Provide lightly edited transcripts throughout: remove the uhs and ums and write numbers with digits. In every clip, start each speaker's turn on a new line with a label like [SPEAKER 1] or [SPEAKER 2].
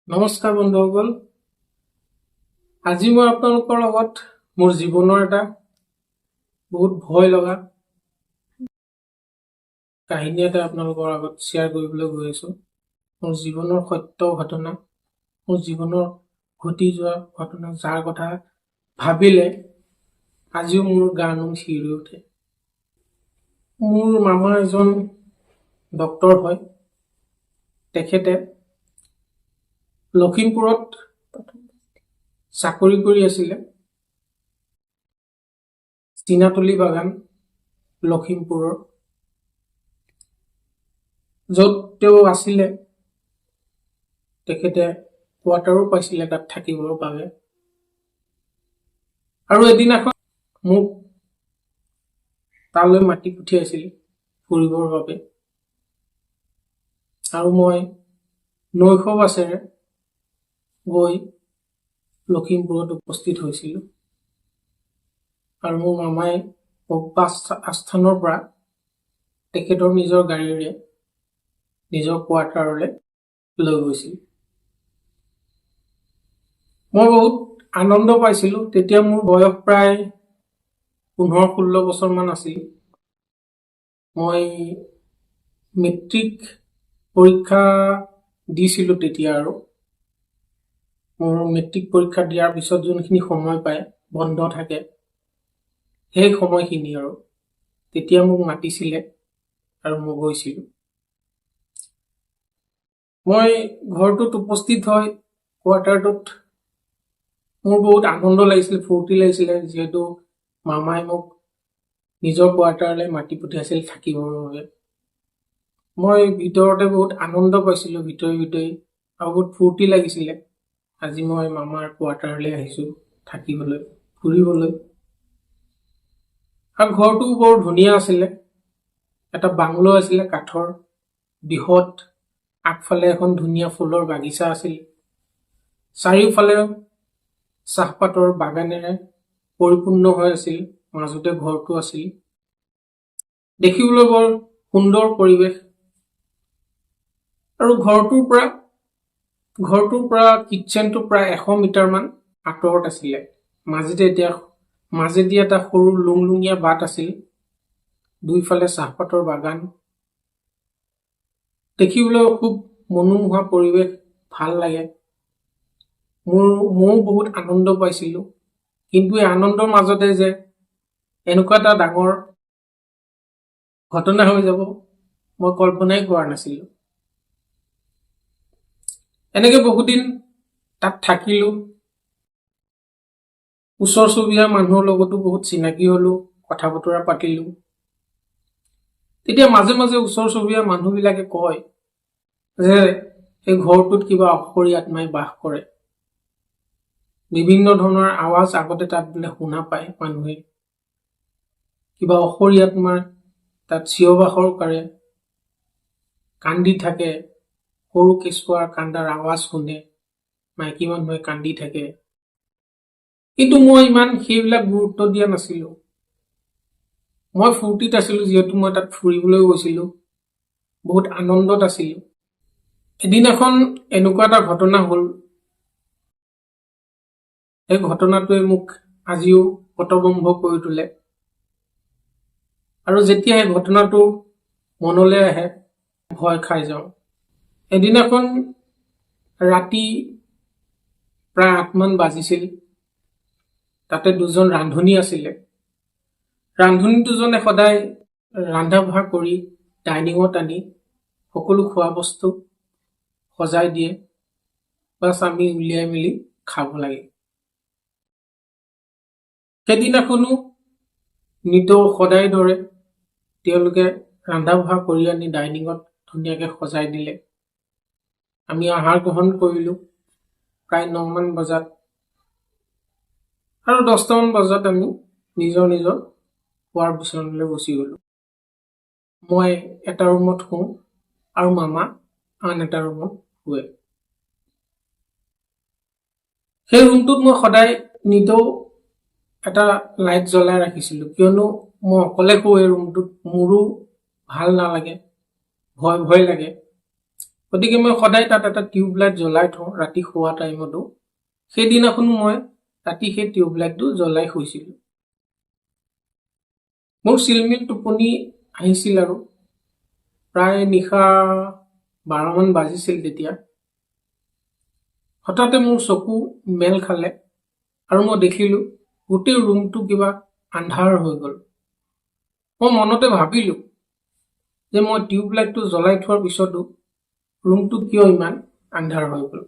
[SPEAKER 1] নমস্কাৰ বন্ধুসকল, আজি মই আপোনালোকৰ লগত মোৰ জীৱনৰ এটা বহুত ভয় লগা কাহিনী এটা আপোনালোকৰ আগত শ্বেয়াৰ কৰিবলৈ গৈ আছো। মোৰ জীৱনৰ সত্য ঘটনা, মোৰ জীৱনৰ ঘটি যোৱা ঘটনা, যাৰ কথা ভাবিলে আজিও মোৰ গা নোম শিয়ৰি উঠে। মোৰ মামা এজন ডক্তৰ হয়। তেখেতে লখিমপুৰত চাকৰি কৰি আছিলে। চিনাতলি বাগান লখিমপুৰৰ, য'ত তেওঁ আছিলে তেখেতে কোৱাৰ্টাৰো পাইছিলে তাত থাকিবৰ বাবে। আৰু এদিনাখন মোক তালৈ মাতি পঠিয়াইছিল ফুৰিবৰ বাবে। আৰু মই নৈশ বাছেৰে গৈ লখিমপুৰত উপস্থিত হৈছিলো। আৰু মোৰ মামাই বাছ আস্থানৰ পৰা তেখেতৰ নিজৰ গাড়ীৰে নিজৰ কোৱাৰ্টাৰলৈ লৈ গৈছিল। মই বহুত আনন্দ পাইছিলো। তেতিয়া মোৰ বয়স প্ৰায় 15-16 বছৰ মান আছিল। মই মেট্ৰিক পৰীক্ষা দিছিলো তেতিয়া। আৰু মোৰ মেট্ৰিক পৰীক্ষা দিয়াৰ পিছত যোনখিনি সময় পায়, বন্ধ থাকে, সেই সময়খিনি আৰু তেতিয়া মোক মাতিছিলে আৰু মই গৈছিলো। মই ঘৰটোত উপস্থিত হৈ কোৱাৰ্টাৰটোত মোৰ বহুত আনন্দ লাগিছিল, ফূৰ্তি লাগিছিলে, যিহেতু মামাই মোক নিজৰ কোৱাৰ্টাৰলৈ মাতি পঠিয়াইছিল থাকিবৰ বাবে। মই ভিতৰতে বহুত আনন্দ পাইছিলো, ভিতৰি আৰু বহুত ফূৰ্তি লাগিছিলে। আজি মই মামাৰ কোৱাৰ্টাৰলৈ আহিছো থাকিবলৈ, ফুৰিবলৈ। আৰু ঘৰটো বৰ ধুনীয়া আছিলে। এটা বাংলো আছিলে কাঠৰ, বৃহৎ। আগফালে এখন ধুনীয়া ফুলৰ বাগিচা আছিল। চাৰিওফালে চাহপাতৰ বাগানেৰে পৰিপূৰ্ণ হৈ আছিল। মাজতে ঘৰটো আছিল। দেখিবলৈ বৰ সুন্দৰ পৰিৱেশ। আৰু ঘৰটোৰ পৰা কিটচেনটো প্ৰায় 100 মিটাৰ মান আঁতৰত আছিলে। মাজেদি এটা সৰু লুংলুঙীয়া বাট আছিল। দুইফালে চাহপাতৰ বাগান। দেখিবলৈ খুব মনোমোহা পৰিৱেশ, ভাল লাগে। ময়ো বহুত আনন্দ পাইছিলো। কিন্তু এই আনন্দৰ মাজতে যে এনেকুৱা এটা ডাঙৰ ঘটনা হৈ যাব মই কল্পনাই কৰা নাছিলো। এনেকে বহুদিন তাত থাকিলো। ওচৰ চুবুৰীয়া মানুহৰ লগতো বহুত চিনাকি হলো, কথা বতৰা পাতিলো। তেতিয়া মাজে মাজে ওচৰ চুবুৰীয়া মানুহবিলাকে কয় যে এই ঘৰটোত কিবা অসুৰী আত্মাই বাস কৰে। বিভিন্ন ধৰণৰ আৱাজ আগতে তাত বোলে শুনা পায় মানুহে। কিবা অসুৰী আত্মাৰ তাত চিঞৰ বাখৰ কৰে, কান্দি থাকে। সৰু কেঁচুৱাৰ কান্দাৰ আৱাজ শুনে, মাইকী মানুহে কান্দি থাকে। কিন্তু মই ইমান সেইবিলাক গুৰুত্ব দিয়া নাছিলো। মই ফূৰ্তিত আছিলো, যিহেতু মই তাত ফুৰিবলৈ গৈছিলো, বহুত আনন্দত আছিলো। এদিনাখন এনেকুৱা এটা ঘটনা হ'ল, এই ঘটনাটোৱে মোক আজিও হতভম্ব কৰি তোলে। আৰু যেতিয়া এই ঘটনাটো মনলৈ আহে, ভয় খাই যাওঁ। এদিনাখন ৰাতি প্ৰায় 8 মান বাজিছিল। তাতে দুজন ৰান্ধনী আছিলে। ৰান্ধনী দুজনে সদায় ৰন্ধা বঢ়া কৰি ডাইনিঙত আনি সকলো খোৱা বস্তু সজাই দিয়ে, বাছ আমি উলিয়াই মেলি খাব লাগে। সেইদিনাখনো নিতৌ সদায় দৰে তেওঁলোকে ৰন্ধা বঢ়া কৰি আনি ডাইনিঙত ধুনীয়াকে সজাই দিলে। আমি আহাৰ গ্ৰহণ কৰিলো প্ৰায় 9 মান বজাত। আৰু 10টা মান বজাত আমি নিজৰ শোৱাৰ বিচনালৈ গুচি গলো। মই এটা ৰুমত শোওঁ আৰু মামা আন এটা ৰুমত শুৱে। সেই ৰুমটোত মই সদায় নিতৌ এটা লাইট জ্বলাই ৰাখিছিলো, কিয়নো মই অকলে শোওঁ এই ৰুমটোত। মোৰো ভাল নালাগে, ভয় লাগে। গতিকে মই সদায় তাত এটা টিউবলাইট জ্বলাই থওঁ ৰাতি শোৱা টাইমতো। সেইদিনাখনো মই ৰাতি সেই টিউবলাইটটো জ্বলাই শুইছিলোঁ। মোৰ চিলমিল টোপনি আহিছিল আৰু প্ৰায় নিশা 12 মান বাজিছিল তেতিয়া। হঠাতে মোৰ চকু মেল খালে আৰু মই দেখিলোঁ গোটেই ৰুমটো কিবা আন্ধাৰ হৈ গ'ল। মই মনতে ভাবিলোঁ যে মই টিউবলাইটটো জ্বলাই থোৱাৰ পিছতো ৰুমটো কিয় ইমান আন্ধাৰ হৈ গ'ল।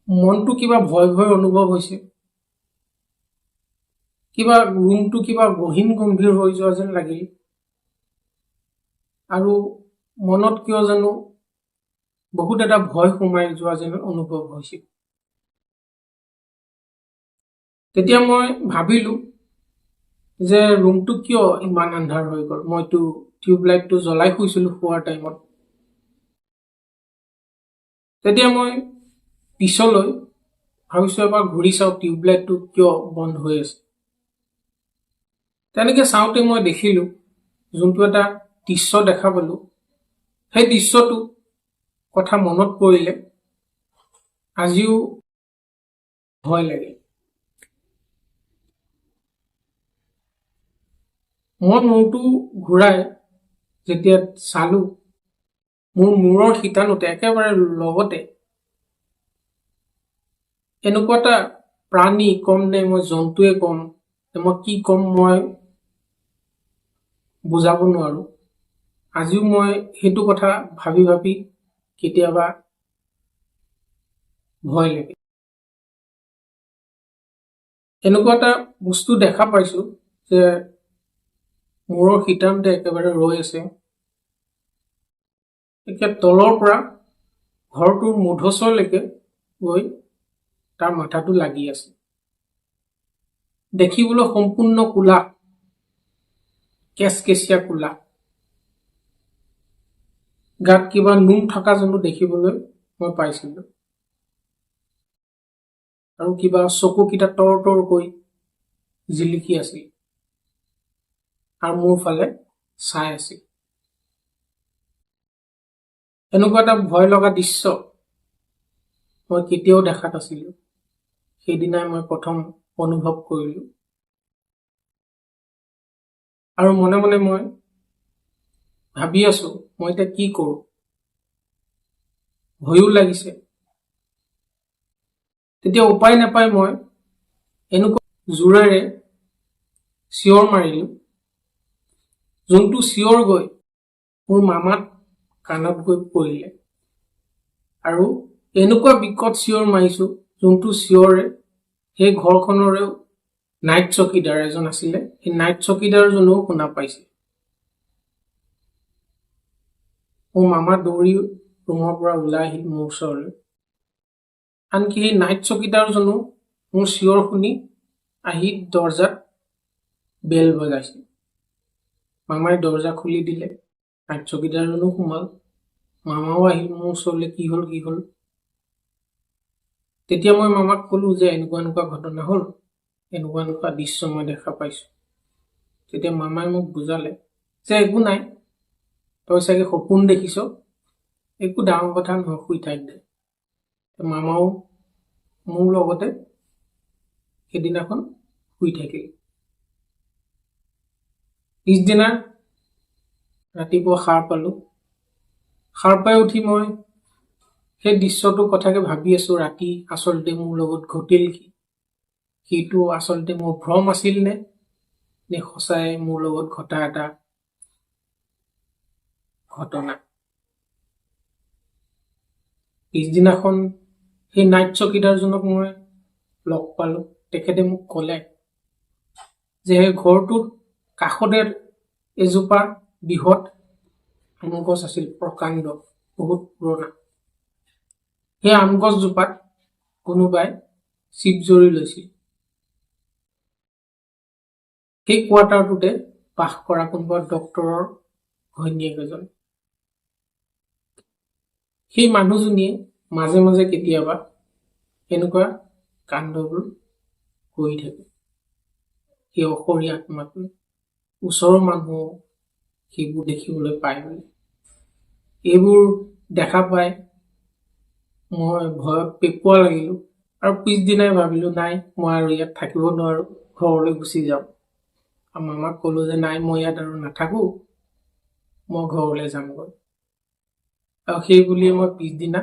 [SPEAKER 1] মনটো কিবা ভয় ভয় অনুভৱ হৈছে। কিবা ৰুমটো কিবা গহীন গম্ভীৰ হৈ যোৱা যেন লাগিল আৰু মনত কিয় জানো বহুত এটা ভয় সোমাই যোৱা যেন অনুভৱ হৈছিল। তেতিয়া মই ভাবিলোঁ যে ৰুমটো কিয় ইমান আন্ধাৰ হৈ গ'ল, মইতো টিউবলাইটটো জ্বলাই শুইছিলোঁ শোৱাৰ টাইমত। তেতিয়া মই পিছলৈ ভাবিছোঁ এবাৰ ঘূৰি চাওঁ টিউবলাইটটো কিয় বন্ধ হৈ আছে। তেনেকৈ চাওঁতে মই দেখিলোঁ যোনটো এটা দৃশ্য দেখা পালোঁ, সেই দৃশ্যটো কথা মনত পৰিলে আজিও ভয় লাগে। মই মূৰটো ঘূৰাই যেতিয়া চালোঁ, মোৰ মূৰৰ শিতানোতে একেবাৰে লগতে এনেকুৱা এটা প্ৰাণী কম নে মই জন্তুৱে কম, মই কি কম মই বুজাব নোৱাৰোঁ। আজিও মই সেইটো কথা ভাবি ভাবি কেতিয়াবা ভয় লাগে। এনেকুৱা এটা বস্তু দেখা পাইছোঁ যে মূৰৰ শিতানোতে একেবাৰে ৰৈ আছে। একে তলৰ পৰা ঘৰটোৰ মূধচলৈকে গৈ তাৰ মাথাটো লাগি আছে। দেখিবলৈ সম্পূৰ্ণ কোলা, কেচকেচীয়া কোলা। গাত কিবা নোম থকা যেনো দেখিবলৈ মই পাইছিলোঁ আৰু কিবা চকুকেইটা তৰ তৰকৈ জিলিকি আছিল আৰু মোৰ ফালে চাই আছিল। এনেকুৱা এটা ভয় লগা দৃশ্য মই কেতিয়াও দেখা নাছিলোঁ। সেইদিনাই মই প্ৰথম অনুভৱ কৰিলোঁ আৰু মনে মনে মই ভাবি আছোঁ মই এতিয়া কি কৰোঁ। ভয়ো লাগিছে। তেতিয়া উপায় নাপাই মই এনেকুৱা জোৰেৰে চিঞৰ মাৰিলোঁ, যোনটো চিঞৰ গৈ মোৰ মামাত কাণত গৈ পৰিলে আৰু এনেকুৱা বিকট চিঞৰ মাৰিছোঁ যোনটো চিঞৰে সেই ঘৰখনৰে নাইট চকীদাৰ এজন আছিলে, সেই নাইট চকীদাৰজনেও শুনা পাইছে। মোৰ মামা দৌৰি ৰুমৰ পৰা ওলাই আহিল মোৰ ওচৰলৈ। আনকি সেই নাইট চকীদাৰজনো মোৰ চিঞৰ শুনি আহি দৰ্জাত বেল বজাইছিল। মামাই দৰ্জা খুলি দিলে, নাইট চকীদাৰজনো সোমাল। মামাও আহিল মোৰ ওচৰলৈ, কি হ'ল কি হ'ল। তেতিয়া মই মামাক ক'লোঁ যে এনেকুৱা এনেকুৱা ঘটনা হ'ল, এনেকুৱা এনেকুৱা দৃশ্য মই দেখা পাইছোঁ। তেতিয়া মামাই মোক বুজালে যে একো নাই, তই চাগে সপোন দেখিছ, একো ডাঙৰ কথা নহয়, শুই থাক দে। মামাও মোৰ লগতে সেইদিনাখন শুই থাকিল। পিছদিনা ৰাতিপুৱা সাৰ পালোঁ। সাৰ পাই উঠি মই সেই দৃশ্যটোৰ কথাকে ভাবি আছোঁ, ৰাতি আচলতে মোৰ লগত ঘটিল কি, সেইটো আচলতে মোৰ ভ্ৰম আছিল নে সঁচাই মোৰ লগত ঘটা এটা ঘটনা। পিছদিনাখন সেই নাইট চকীদাৰজনক মই লগ পালোঁ। তেখেতে মোক ক'লে যে সেই ঘৰটোৰ কাষতে এজোপা বৃহৎ আম গছ আছিল, প্ৰকাণ্ড, বহুত পুৰণা। সেই আম গছজোপাত কোনোবাই চিপ জৰি লৈছিল। সেই কোৱাৰ্টাৰটোতে বাস কৰা কোনোবা ডক্তৰৰ ঘৈণীয়েক এজন। সেই মানুহজনীয়ে মাজে মাজে কেতিয়াবা এনেকুৱা কাণ্ডবোৰ কৰি থাকে। সেই অসুৰীয়া আত্মাটোৱে, ওচৰৰ মানুহ সেইবোৰ দেখিবলৈ পায় বুলি। এইবোৰ দেখা পাই মই ভয়ত পেপুৱা লাগিলোঁ আৰু পিছদিনাই ভাবিলোঁ নাই মই আৰু ইয়াত থাকিব নোৱাৰোঁ, ঘৰলৈ গুচি যাওঁ। আৰু মামাক ক'লোঁ যে নাই মই ইয়াত আৰু নাথাকোঁ, মই ঘৰলৈ যামগৈ। আৰু সেই বুলিয়ে মই পিছদিনা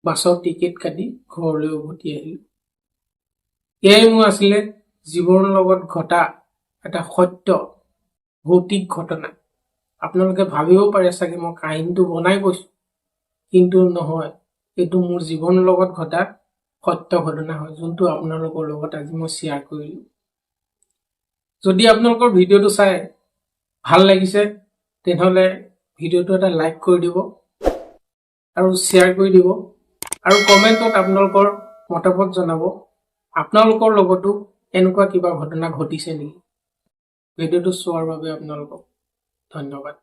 [SPEAKER 1] বাছৰ টিকেট কাটি ঘৰলৈ উভতি আহিলোঁ। এয়াই মোৰ আছিলে জীৱনৰ লগত ঘটা এটা সত্য ভৌতিক ঘটনা। আপোনালোকে ভাবিব পাৰে চাগে মই কাহিনীটো বনাই কৈছোঁ, কিন্তু নহয়, এইটো মোৰ জীৱনৰ লগত ঘটা সত্য ঘটনা হয়, যোনটো আপোনালোকৰ লগত আজি মই শ্বেয়াৰ কৰিলোঁ। যদি আপোনালোকৰ ভিডিঅ'টো চাই ভাল লাগিছে তেনেহ'লে ভিডিঅ'টো এটা লাইক কৰি দিব আৰু শ্বেয়াৰ কৰি দিব আৰু কমেণ্টত আপোনালোকৰ মতামত জনাব আপোনালোকৰ লগতো এনেকুৱা কিবা ঘটনা ঘটিছে নেকি। ভিডিঅ'টো চোৱাৰ বাবে আপোনালোকক ধন্যবাদ।